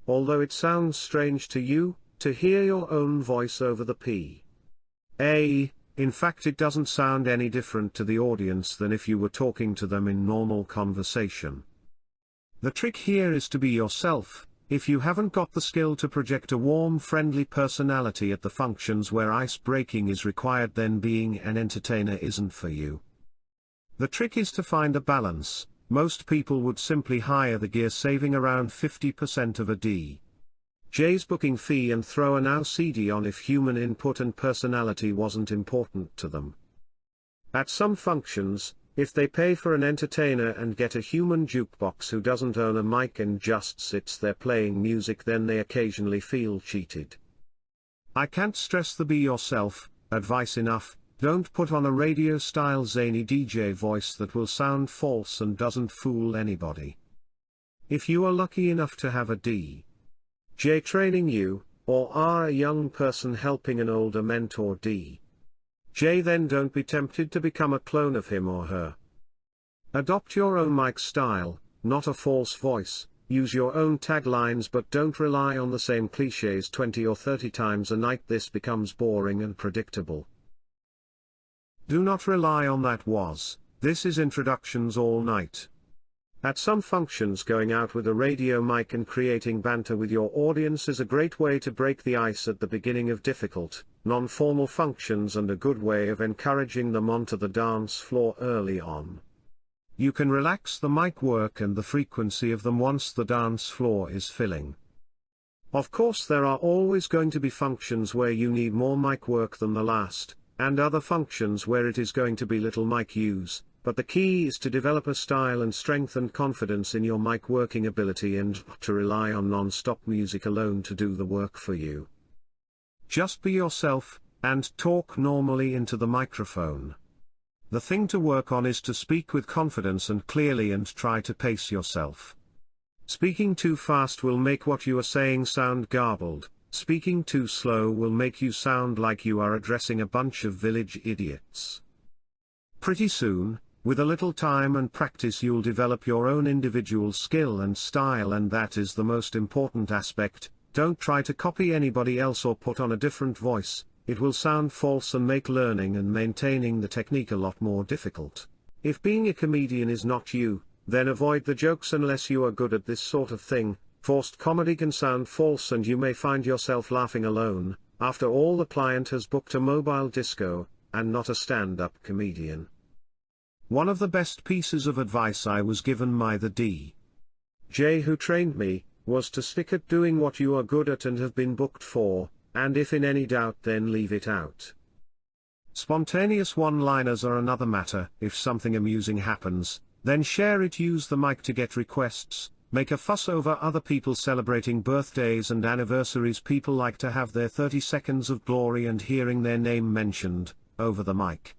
although it sounds strange to you, to hear your own voice over the PA. In fact, it doesn't sound any different to the audience than if you were talking to them in normal conversation. The trick here is to be yourself. If you haven't got the skill to project a warm, friendly personality at the functions where ice breaking is required, then being an entertainer isn't for you. The trick is to find a balance. Most people would simply hire the gear, saving around 50% of a DJ's booking fee, and throw a now CD on if human input and personality wasn't important to them. At some functions, if they pay for an entertainer and get a human jukebox who doesn't own a mic and just sits there playing music, then they occasionally feel cheated. I can't stress the be yourself advice enough. Don't put on a radio-style zany DJ voice that will sound false and doesn't fool anybody. If you are lucky enough to have a DJ training you, or are a young person helping an older mentor DJ, then don't be tempted to become a clone of him or her. Adopt your own mic style, not a false voice. Use your own taglines, but don't rely on the same cliches 20 or 30 times a night. This becomes boring and predictable. Do not rely on that this is introductions all night. At some functions, going out with a radio mic and creating banter with your audience is a great way to break the ice at the beginning of difficult, non-formal functions, and a good way of encouraging them onto the dance floor early on. You can relax the mic work and the frequency of them once the dance floor is filling. Of course, there are always going to be functions where you need more mic work than the last, and other functions where it is going to be little mic use, but the key is to develop a style and strengthen confidence in your mic working ability, and to rely on non-stop music alone to do the work for you. Just be yourself, and talk normally into the microphone. The thing to work on is to speak with confidence and clearly, and try to pace yourself. Speaking too fast will make what you are saying sound garbled. Speaking too slow will make you sound like you are addressing a bunch of village idiots. Pretty soon, with a little time and practice, you'll develop your own individual skill and style, and that is the most important aspect. Don't try to copy anybody else or put on a different voice. It will sound false and make learning and maintaining the technique a lot more difficult. If being a comedian is not you, then avoid the jokes unless you are good at this sort of thing. Forced comedy can sound false and you may find yourself laughing alone. After all, the client has booked a mobile disco, and not a stand-up comedian. One of the best pieces of advice I was given by the DJ who trained me, was to stick at doing what you are good at and have been booked for, and if in any doubt, then leave it out. Spontaneous one-liners are another matter. If something amusing happens, then share it. Use the mic to get requests. Make a fuss over other people celebrating birthdays and anniversaries. People like to have their 30 seconds of glory and hearing their name mentioned over the mic.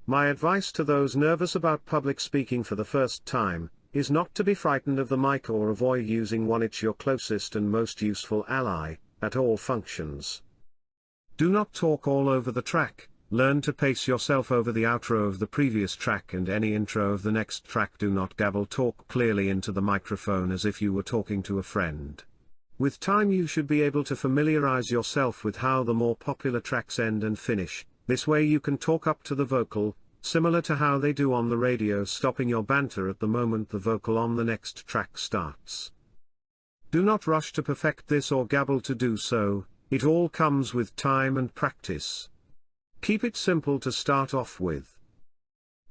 My advice to those nervous about public speaking for the first time is not to be frightened of the mic or avoid using one. It's your closest and most useful ally at all functions. Do not talk all over the track. Learn to pace yourself over the outro of the previous track and any intro of the next track. Do not gabble. Talk clearly into the microphone as if you were talking to a friend. With time, you should be able to familiarize yourself with how the more popular tracks end and finish. This way you can talk up to the vocal, similar to how they do on the radio, stopping your banter at the moment the vocal on the next track starts. Do not rush to perfect this or gabble to do so. It all comes with time and practice. Keep it simple to start off with.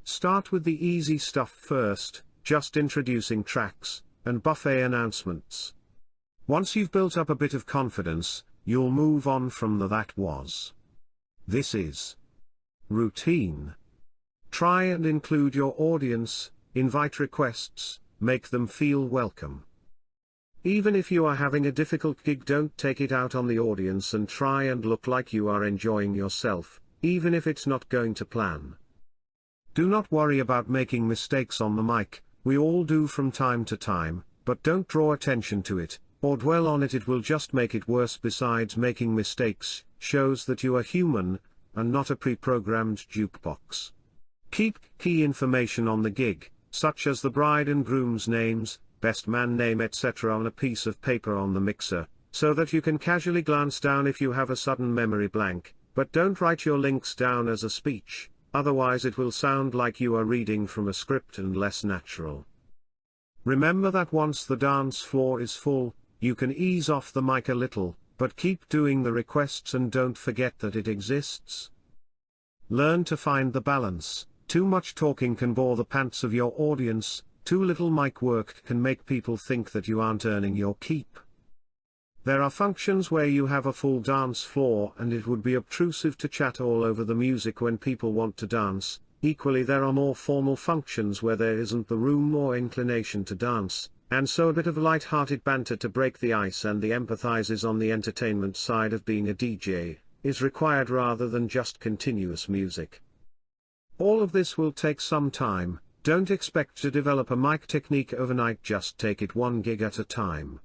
Start with the easy stuff first, just introducing tracks, and buffet announcements. Once you've built up a bit of confidence, you'll move on from the that was. This is routine. Try and include your audience, invite requests, make them feel welcome. Even if you are having a difficult gig, don't take it out on the audience and try and look like you are enjoying yourself, even if it's not going to plan. Do not worry about making mistakes on the mic. We all do from time to time, but don't draw attention to it, or dwell on it. It will just make it worse. Besides, making mistakes shows that you are human, and not a pre-programmed jukebox. Keep key information on the gig, such as the bride and groom's names, best man name etc. on a piece of paper on the mixer, so that you can casually glance down if you have a sudden memory blank, but don't write your links down as a speech, otherwise it will sound like you are reading from a script and less natural. Remember that once the dance floor is full, you can ease off the mic a little, but keep doing the requests and don't forget that it exists. Learn to find the balance. Too much talking can bore the pants of your audience, too little mic work can make people think that you aren't earning your keep. There are functions where you have a full dance floor and it would be obtrusive to chat all over the music when people want to dance. Equally, there are more formal functions where there isn't the room or inclination to dance, and so a bit of light-hearted banter to break the ice and the empathizes on the entertainment side of being a DJ is required rather than just continuous music. All of this will take some time. Don't expect to develop a mic technique overnight, just take it one gig at a time.